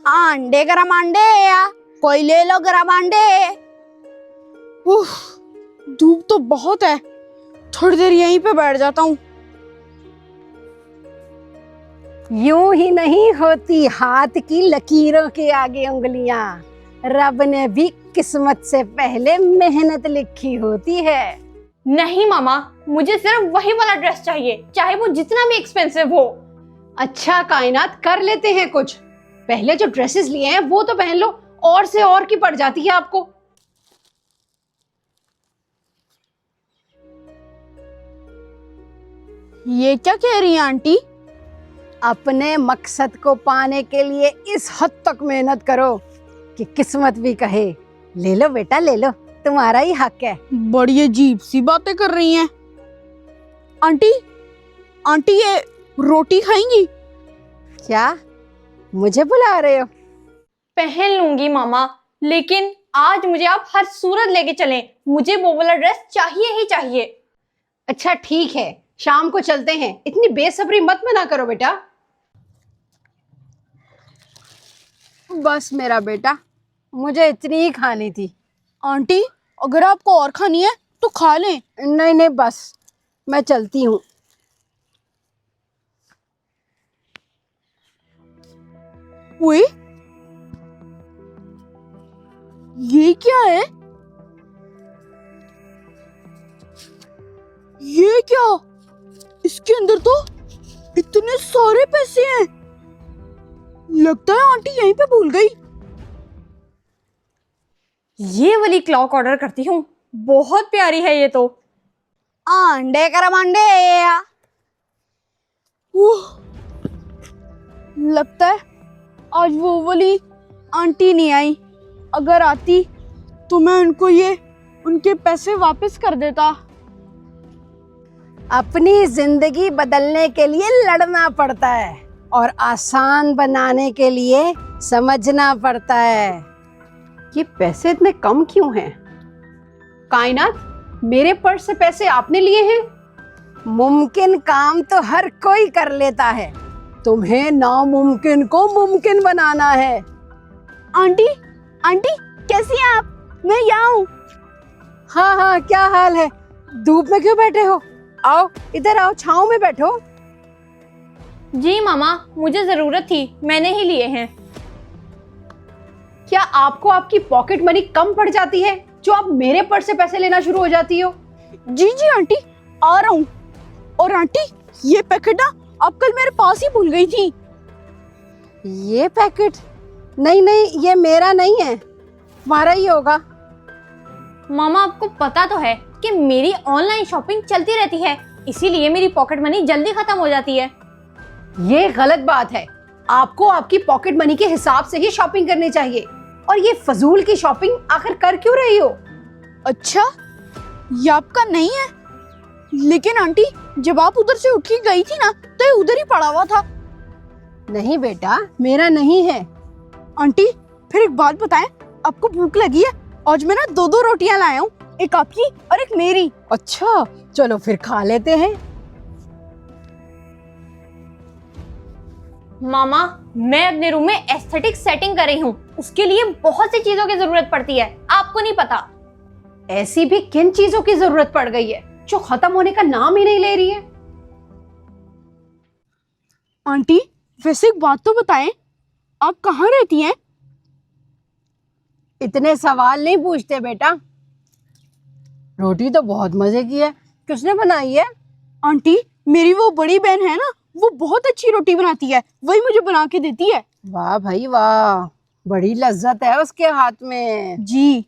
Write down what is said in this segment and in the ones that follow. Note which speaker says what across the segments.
Speaker 1: अंडे गरम अंडे या कोई ले लो गरम अंडे। उफ, धूप तो बहुत है, थोड़ी देर यहीं पे बैठ जाता हूँ।
Speaker 2: यूं ही नहीं होती हाथ की लकीरों के आगे उंगलियां। रब ने भी किस्मत से पहले मेहनत लिखी होती है।
Speaker 3: नहीं मामा, मुझे सिर्फ वही वाला ड्रेस चाहिए, चाहे वो जितना भी एक्सपेंसिव हो।
Speaker 2: अच्छा कायनात, कर लेते हैं कुछ। पहले जो ड्रेसेस लिए हैं वो तो पहन लो, और से और की पड़ जाती है आपको।
Speaker 1: ये क्या कह रही है आंटी?
Speaker 2: अपने मकसद को पाने के लिए इस हद तक मेहनत करो कि किस्मत भी कहे ले लो बेटा ले लो, तुम्हारा ही हक है।
Speaker 1: बड़ी अजीब सी बातें कर रही हैं। आंटी, आंटी ये रोटी खाएंगी?
Speaker 2: क्या मुझे बुला रहे हो?
Speaker 3: पहन लूंगी मामा, लेकिन आज मुझे आप हर सूरत लेके चलें। मुझे वो वाला ड्रेस चाहिए ही चाहिए।
Speaker 2: अच्छा ठीक है, शाम को चलते हैं। इतनी बेसब्री मत मना करो बेटा।
Speaker 1: बस मेरा बेटा।
Speaker 2: मुझे इतनी ही खानी थी।
Speaker 1: आंटी, अगर आपको और खानी है तो खा लें।
Speaker 2: नहीं नहीं, बस मैं चलती हूँ।
Speaker 1: ओए, ये क्या है? ये क्या? इसके अंदर तो इतने सारे पैसे हैं। लगता है आंटी यहीं पे भूल गई।
Speaker 3: ये वाली क्लॉक ऑर्डर करती हूँ, बहुत प्यारी है ये तो।
Speaker 1: अंडे गरम अंडे। लगता है आज वो वाली आंटी नहीं आई। अगर आती तो मैं उनके पैसे वापस कर देता।
Speaker 2: अपनी जिंदगी बदलने के लिए लड़ना पड़ता है और आसान बनाने के लिए समझना पड़ता है। ये पैसे इतने कम क्यों हैं? कायनात, मेरे पर्स से पैसे आपने लिए हैं? मुमकिन काम तो हर कोई कर लेता है, तुम्हें नामुमकिन को मुमकिन बनाना है।
Speaker 1: आंटी, आंटी कैसी हैं आप? मैं यहाँ हूँ।
Speaker 2: हाँ हाँ, क्या हाल है? धूप में क्यों बैठे हो? आओ इधर आओ, छांव में बैठो।
Speaker 3: जी मामा, मुझे जरूरत थी, मैंने ही लिए हैं।
Speaker 2: क्या आपको आपकी पॉकेट मनी कम पड़ जाती है जो आप मेरे पर्स से पैसे लेना शुरू हो जाती हो?
Speaker 1: जी जी आंटी, आ रहा हूँ। और आंटी, ये पैकेट ना आप कल मेरे पास ही भूल गई थी।
Speaker 2: ये पैकेट? नहीं नहीं, ये मेरा नहीं है, तुम्हारा ही होगा।
Speaker 3: मामा, आपको पता तो है कि मेरी ऑनलाइन शॉपिंग चलती रहती है, इसीलिए मेरी पॉकेट मनी जल्दी खत्म हो जाती है।
Speaker 2: ये गलत बात है। आपको आपकी पॉकेट मनी के हिसाब से ही शॉपिंग करनी चाहिए। और ये फजूल की शॉपिंग आखिर कर क्यों रही हो?
Speaker 1: अच्छा, ये आपका नहीं है? लेकिन आंटी, जब आप उधर से उठ के गई थी ना तो ये उधर ही पड़ा हुआ था।
Speaker 2: नहीं बेटा, मेरा नहीं है।
Speaker 1: आंटी, फिर एक बात बताएं, आपको भूख लगी है? आज मैं ना 2-2 रोटियां लाया हूँ, एक आपकी और एक मेरी।
Speaker 2: अच्छा चलो फिर खा लेते हैं।
Speaker 3: मामा, मैं अपने रूम में एस्थेटिक सेटिंग कर रही हूँ, उसके लिए बहुत सी चीजों की जरूरत पड़ती है, आपको नहीं पता।
Speaker 2: ऐसी भी किन चीजों की जरूरत पड़ गई है जो खत्म होने का नाम ही नहीं ले रही है?
Speaker 1: आंटी, वैसे एक बात तो बताएं, आप कहाँ रहती हैं?
Speaker 2: इतने सवाल नहीं पूछते बेटा। रोटी तो बहुत मजे की है, किसने बनाई है?
Speaker 1: आंटी, मेरी वो बड़ी बहन है ना, वो बहुत अच्छी रोटी बनाती है, वही मुझे बना के देती है।
Speaker 2: वाह भाई वाह, बड़ी लज्जत है उसके हाथ में।
Speaker 1: जी।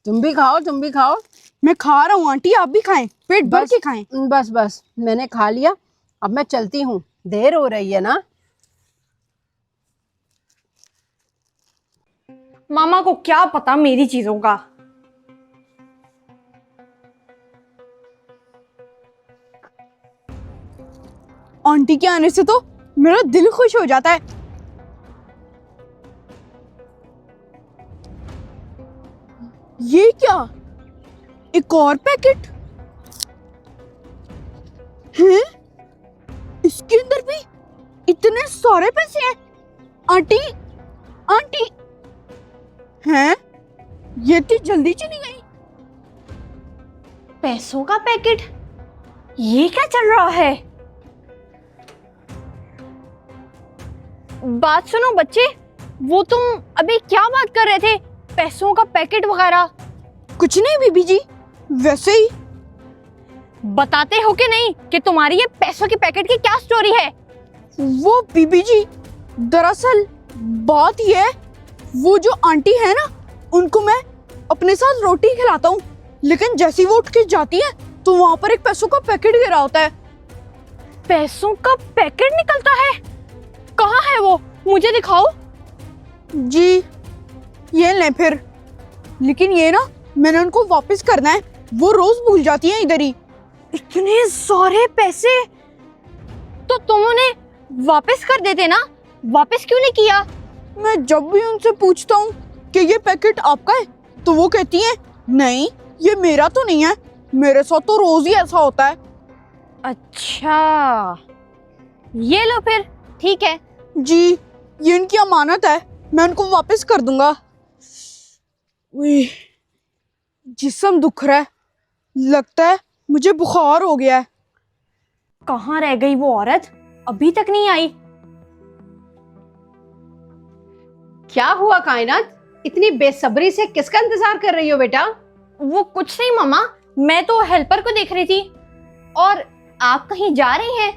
Speaker 2: तुम भी खाओ, तुम भी खाओ।
Speaker 1: मैं खा रहा हूँ आंटी, आप भी खाएं, पेट भर के खाएं।
Speaker 2: बस बस, मैंने खा लिया, अब मैं चलती हूँ, देर हो रही है ना।
Speaker 3: मामा को क्या पता मेरी चीजों का।
Speaker 1: आंटी के आने से तो मेरा दिल खुश हो जाता है। ये क्या? एक और पैकेट है? इसके अंदर भी इतने सारे पैसे हैं। आंटी, आंटी हैं, ये इतनी जल्दी चली गई?
Speaker 3: पैसों का पैकेट? ये क्या चल रहा है? बात सुनो बच्चे, वो तुम अभी क्या बात कर रहे थे? पैसों का पैकेट वगैरह?
Speaker 1: कुछ नहीं बीबी जी, वैसे ही।
Speaker 3: बताते हो कि नहीं कि तुम्हारी ये पैसों के पैकेट की क्या स्टोरी है?
Speaker 1: वो बीबी जी, दरअसल बात ये है, वो जो आंटी है ना, उनको मैं अपने साथ रोटी खिलाता हूँ, लेकिन जैसी वो उठ के जाती है तो वहां पर एक पैसों का पैकेट गिरा होता है।
Speaker 3: पैसों का पैकेट निकलता है? कहाँ है वो? मुझे दिखाओ।
Speaker 1: जी ये ले फिर, लेकिन ये ना मैंने उनको वापस करना है, वो रोज भूल जाती हैं इधर ही।
Speaker 3: इतने सारे पैसे तो तुम उन्हें वापस कर देते ना, वापस क्यों नहीं किया?
Speaker 1: मैं जब भी उनसे पूछता हूँ कि ये पैकेट आपका है, तो वो कहती हैं नहीं ये मेरा तो नहीं है, मेरे साथ तो रोज ही ऐसा होता है।
Speaker 3: अच्छा, ये लो फिर, ठीक है।
Speaker 1: जी ये इनकी अमानत है, मैं उनको वापस कर दूंगा। उई, जिस्म दुख रहा है, लगता है मुझे बुखार हो गया है।
Speaker 3: कहाँ रह गई वो औरत? अभी तक नहीं आई।
Speaker 2: क्या हुआ कायनात, इतनी बेसब्री से किसका इंतजार कर रही हो बेटा?
Speaker 3: वो कुछ नहीं मामा, मैं तो हेल्पर को देख रही थी। और आप कहीं जा रही हैं?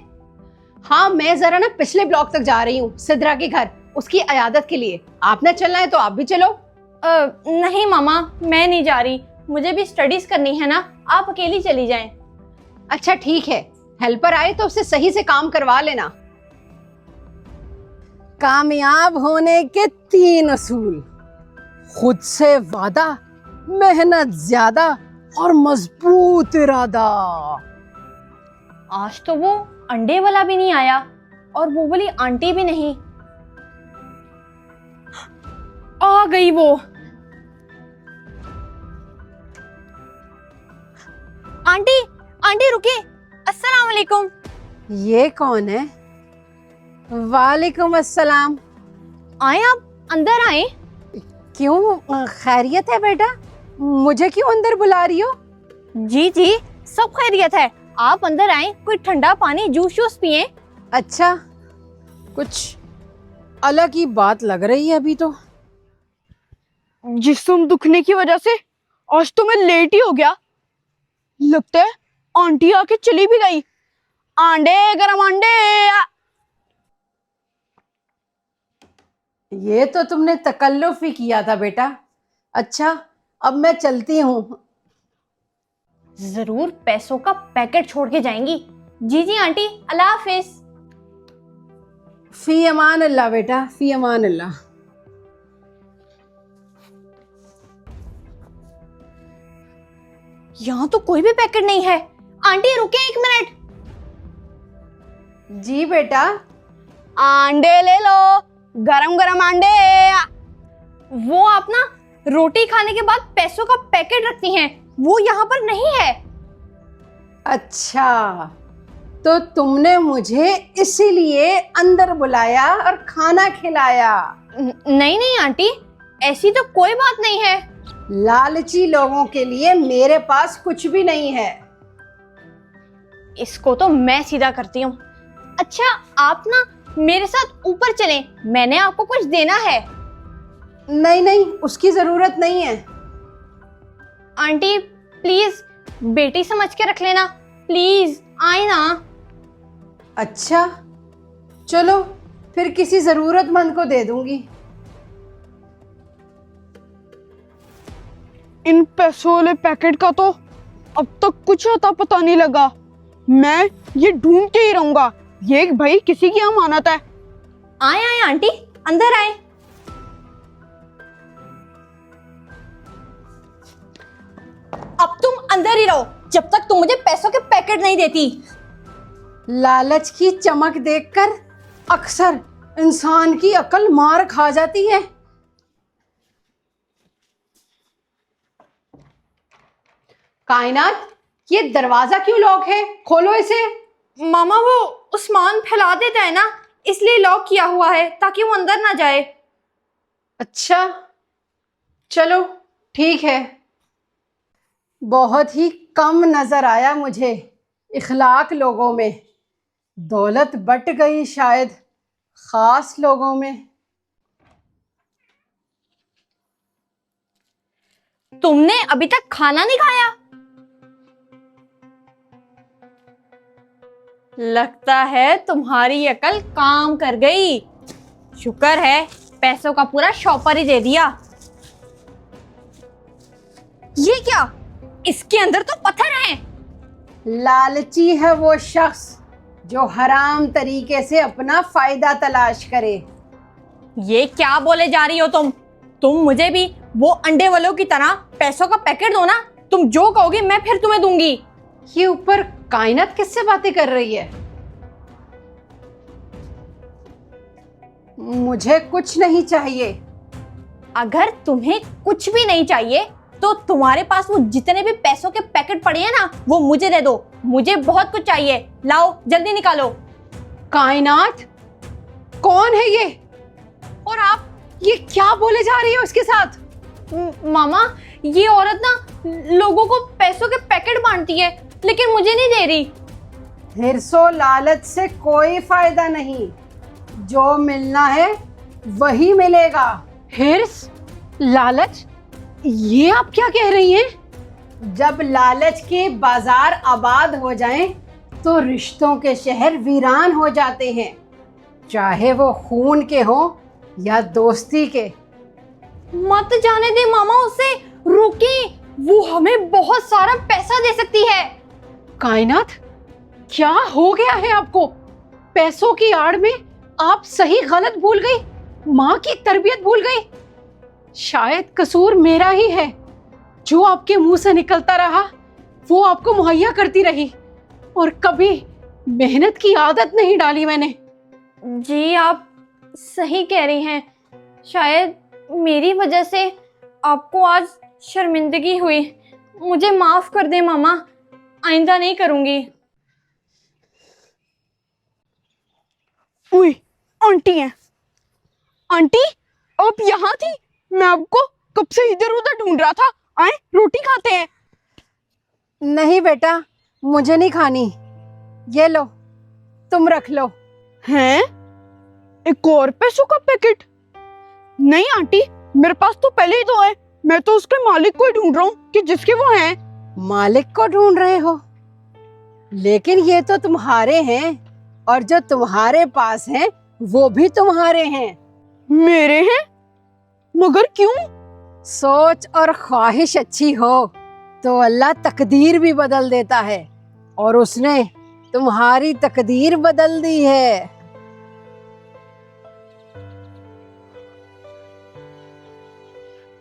Speaker 2: हाँ, मैं जरा ना पिछले ब्लॉक तक जा रही हूँ, सिद्रा के घर, उसकी अयादत के लिए। आपने चलना है तो आप भी चलो।
Speaker 3: नहीं मामा, मैं नहीं जा रही, मुझे भी स्टडीज करनी है ना, आप अकेली चली जाएं।
Speaker 2: अच्छा ठीक है, हेल्पर आए तो उससे सही से काम करवा लेना। कामयाब होने के 3 असूल: खुद से वादा, मेहनत ज्यादा और मजबूत इरादा।
Speaker 3: आज तो वो अंडे वाला भी नहीं आया और वो वाली आंटी भी नहीं। आ गई वो। आंटी, आंटी रुकिए, अस्सलाम वालेकुम।
Speaker 2: ये कौन है? वालेकुम अस्सलाम।
Speaker 3: आए आप, अंदर आए।
Speaker 2: क्यों, खैरियत है बेटा? मुझे क्यों अंदर बुला रही हो?
Speaker 3: जी जी, सब खैरियत है, आप अंदर आए, कोई ठंडा पानी जूस शूस पिए।
Speaker 2: अच्छा, कुछ अलग ही बात लग रही है अभी तो।
Speaker 1: जिस्म दुखने की वजह से आज तो मैं लेट ही हो गया। लगता है आंटी आके चली भी गई। आंडे गरम आंडे।
Speaker 2: ये तो तुमने तकल्लुफ ही किया था बेटा। अच्छा, अब मैं चलती हूँ।
Speaker 3: जरूर पैसों का पैकेट छोड़ के जाएंगी। जी जी आंटी, अल्लाह हाफिज।
Speaker 2: फी अमान अल्लाह बेटा, फी अमान अल्लाह।
Speaker 3: यहाँ तो कोई भी पैकेट नहीं है। आंटी रुके 1 मिनट।
Speaker 2: जी बेटा।
Speaker 1: आंडे ले लो, गरम गरम आंडे।
Speaker 3: वो आप ना रोटी खाने के बाद पैसों का पैकेट रखती हैं, वो यहाँ पर नहीं है।
Speaker 2: अच्छा, तो तुमने मुझे इसीलिए अंदर बुलाया और खाना खिलाया?
Speaker 3: नहीं नहीं आंटी, ऐसी तो कोई बात नहीं है।
Speaker 2: लालची लोगों के लिए मेरे पास कुछ भी नहीं है।
Speaker 3: इसको तो मैं सीधा करती हूँ। अच्छा, आप ना मेरे साथ ऊपर चलें, मैंने आपको कुछ देना है।
Speaker 2: नहीं नहीं, उसकी जरूरत नहीं है।
Speaker 3: आंटी प्लीज, बेटी समझ के रख लेना, प्लीज आए ना।
Speaker 2: अच्छा चलो, फिर किसी जरूरतमंद को दे दूंगी।
Speaker 1: इन पैसों वाले पैकेट का तो अब तक कुछ अता पता नहीं लगा। मैं ये ढूंढते ही रहूंगा, ये भाई किसी की अमानत है।
Speaker 3: आए आए आंटी, अंदर आए। अब तुम अंदर ही रहो जब तक तुम मुझे पैसों के पैकेट नहीं देती।
Speaker 2: लालच की चमक देखकर अक्सर इंसान की अकल मार खा जाती है। कायनात, ये दरवाजा क्यों लॉक है? खोलो इसे।
Speaker 3: मामा वो उस्मान फैला देता है ना, इसलिए लॉक किया हुआ है ताकि वो अंदर ना जाए।
Speaker 2: अच्छा, चलो ठीक है। बहुत ही कम नजर आया मुझे इखलाक लोगों में, दौलत बट गई शायद खास लोगों में।
Speaker 3: तुमने अभी तक खाना नहीं खाया? लगता है तुम्हारी अकल काम कर गई। शुक्र है पैसों का पूरा शॉपर ही दे दिया। ये क्या? इसके अंदर तो पत्थर हैं।
Speaker 2: लालची है वो शख्स जो हराम तरीके से अपना फायदा तलाश करे।
Speaker 3: ये क्या बोले जा रही हो तुम मुझे भी वो अंडे वालों की तरह पैसों का पैकेट दो ना। तुम जो कहोगे मैं फिर तुम्हें दूंगी।
Speaker 2: ये ऊपर कायनात किससे बातें कर रही है? मुझे कुछ नहीं चाहिए।
Speaker 3: अगर तुम्हें कुछ भी नहीं चाहिए तो तुम्हारे पास वो जितने भी पैसों के पैकेट पड़े हैं ना, वो मुझे दे दो। मुझे बहुत कुछ चाहिए, लाओ जल्दी निकालो।
Speaker 2: कायनात, कौन है ये? और आप ये क्या बोले जा रही हो इसके साथ?
Speaker 3: मामा, ये औरत ना लोगों को पैसों के पैकेट बांटती है, लेकिन मुझे नहीं दे रही।
Speaker 2: हिर्सो लालच से कोई फायदा नहीं, जो मिलना है वही मिलेगा। हिर्स, लालच, ये आप क्या कह रही हैं? जब लालच के बाजार आबाद हो जाएं, तो रिश्तों के शहर वीरान हो जाते हैं, चाहे वो खून के हो या दोस्ती के।
Speaker 3: मत जाने दे मामा उसे, रुकी, वो हमें बहुत सारा पैसा दे सकती है।
Speaker 2: कायनात, क्या हो गया है आपको? पैसों की आड़ में आप सही गलत भूल गई, माँ की तरबियत भूल गई। शायद कसूर मेरा ही है, जो आपके मुंह से निकलता रहा वो आपको मुहैया करती रही, और कभी मेहनत की आदत नहीं डाली मैंने।
Speaker 3: जी आप सही कह रही हैं, शायद मेरी वजह से आपको आज शर्मिंदगी हुई। मुझे माफ कर दे मामा, आइंदा नहीं करूंगी।
Speaker 1: उई, आंटी है। आंटी, आप यहाँ थी? मैं आपको कब से इधर उधर ढूंढ रहा था। आए, रोटी खाते हैं।
Speaker 2: नहीं बेटा, मुझे नहीं खानी, ये लो, तुम रख लो।
Speaker 1: हैं? एक और पैसों का पैकेट? नहीं आंटी, मेरे पास तो पहले ही दो है। मैं तो उसके मालिक को ही ढूंढ रहा हूँ कि जिसके वो हैं।
Speaker 2: मालिक को ढूंढ रहे हो? लेकिन ये तो तुम्हारे हैं, और जो तुम्हारे पास हैं वो भी तुम्हारे हैं।
Speaker 1: मेरे हैं? मगर क्यों?
Speaker 2: सोच और ख्वाहिश अच्छी हो तो अल्लाह तकदीर भी बदल देता है, और उसने तुम्हारी तकदीर बदल दी है।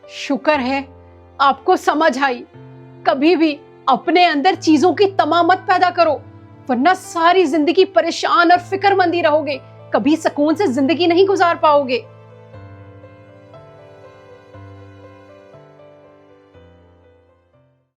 Speaker 2: शुक्र है आपको समझ आई। कभी भी अपने अंदर चीजों की तमा मत पैदा करो, वरना सारी जिंदगी परेशान और फिक्रमंदी रहोगे, कभी सुकून से जिंदगी नहीं गुजार पाओगे।